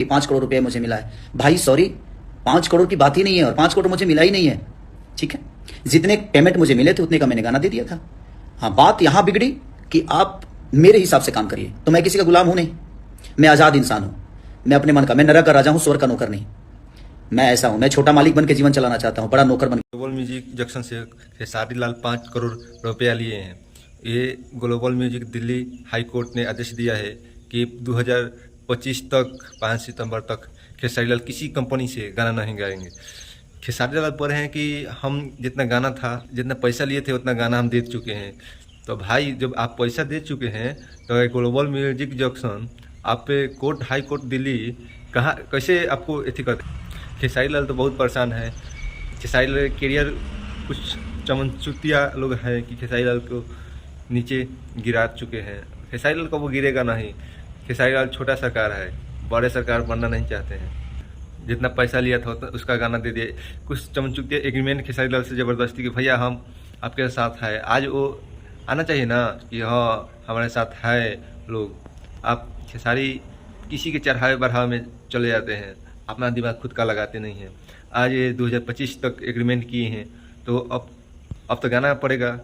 5 करोड़ रुपए मुझे मिला है। भाई सॉरी, 5 करोड़ की बात ही नहीं है और 5 करोड़ मुझे मिला ही नहीं है। ठीक है, जितने पेमेंट मुझे मिले थे उतने का मैंने गाना दे दिया था। हाँ, बात यहां बिगड़ी कि आप मेरे हिसाब से काम करिए। तो मैं किसी का गुलाम हूं नहीं, मैं आजाद इंसान हूं। मैं अपने मन का, मैं नरक का राजा हूं, स्वर्ग का नौकर नहीं। मैं ऐसा हूं, मैं छोटा मालिक बन के जीवन चलाना चाहता हूं, बड़ा नौकर बन। ग्लोबल म्यूजिक जंक्शन से खेसारी लाल 5 करोड़ रुपया लिए हैं। ये global music Delhi high court ने आदेश दिया है कि 2025 तक 5 सितंबर तक खेसारी लाल किसी कंपनी से गाना नहीं गाएंगे। खेसारी लाल पर हैं कि हम जितना गाना था, जितना पैसा लिए थे उतना गाना हम दे चुके हैं। तो भाई, जब आप पैसा दे चुके हैं तो ग्लोबल म्यूजिक जंक्शन आप पे कोर्ट, हाई कोर्ट दिल्ली कहाँ कैसे आपको एथी करते। खेसारी लाल तो बहुत परेशान है। खेसारी लाल करियर कुछ चमनचुतिया लोग हैं कि खेसारी लाल को नीचे गिरा चुके हैं। खेसारी लाल को वो गिरेगा नहीं। खेसारी लाल छोटा सरकार है, बड़े सरकार बनना नहीं चाहते हैं। जितना पैसा लिया था उसका गाना दे दिए। कुछ चमनचुतिया एग्रीमेंट खेसारी लाल से ज़बरदस्ती कि भैया हम आपके साथ है। आज वो आना चाहिए ना कि हाँ हमारे साथ है लोग। आप खेसारी किसी के चढ़ावे बढ़ावे में चले जाते हैं, अपना दिमाग खुद का लगाते नहीं हैं। आज ये 2025 तक एग्रीमेंट किए हैं तो अब तो गाना पड़ेगा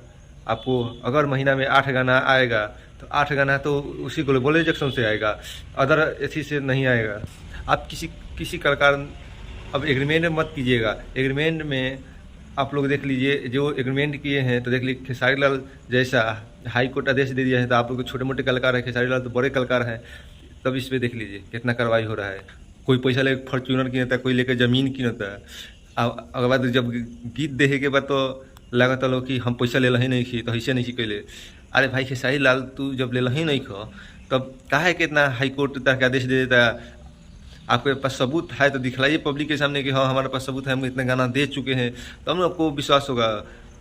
आपको। अगर महीना में 8 गाना आएगा तो 8 गाना तो उसी ग्लोबल जंक्शन से आएगा, अदर एथी से नहीं आएगा। आप किसी कलाकार अब एग्रीमेंट में मत कीजिएगा। एग्रीमेंट में आप लोग देख लीजिए, जो एग्रीमेंट किए हैं तो देख लीजिए। खेसारी लाल जैसा हाई कोर्ट आदेश दे दिया है तो आप लोग छोटे मोटे कलाकार हैं, खेसारी लाल तो बड़े कलाकार हैं। तब इस पर देख लीजिए कितना कार्रवाई हो रहा है। कोई पैसा लेकर फॉर्च्यूनर किनता, कोई लेकर ज़मीन किनता। अगर बाद जब गीत देखे के बाद तो लागत लोग कि हम पैसा ले ही नहीं खी तो ऐसे नहीं कैले। अरे भाई खेसारी लाल, तू जब ले ही नहीं खो तब काहे के इतना हाई कोर्ट तक आदेश दे देता। आपके पास सबूत है तो दिखलाइए पब्लिक के सामने कि हाँ हमारे पास सबूत है, हम इतना गाना दे चुके हैं। तब ना आपको विश्वास होगा,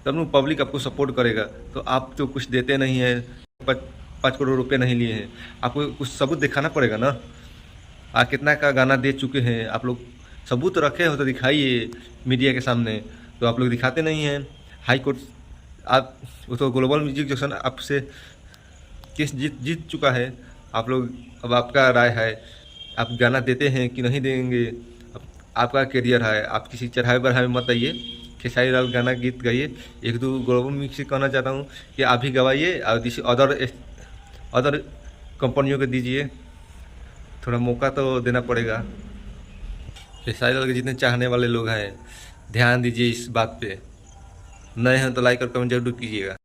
तब ना पब्लिक आपको सपोर्ट करेगा। तो आप तो कुछ देते नहीं हैं, 5 करोड़ रुपये नहीं लिए हैं, आपको कुछ सबूत दिखाना पड़ेगा ना। आप कितना का गाना दे चुके हैं, आप लोग सबूत रखे हो तो दिखाइए मीडिया के सामने। तो आप लोग दिखाते नहीं हैं। हाई कोर्ट आप वो तो ग्लोबल म्यूजिक जंक्शन आपसे केस जीत चुका है। आप लोग, अब आपका राय है, आप गाना देते हैं कि नहीं देंगे। अब आपका करियर है, आप किसी चढ़ावे बढ़ावे मत आइए। खेसारी लाल गाना गीत गाइए। 1-2 ग्लोबल म्यूजिक कहना चाहता हूँ कि आप भी गवाइए और किसी अदर कंपनियों को दीजिए। थोड़ा मौका तो देना पड़ेगा। खेसारी लाल के जितने चाहने वाले लोग हैं ध्यान दीजिए इस बात पे। नए हैं तो लाइक और कमेंट जरूर कीजिएगा।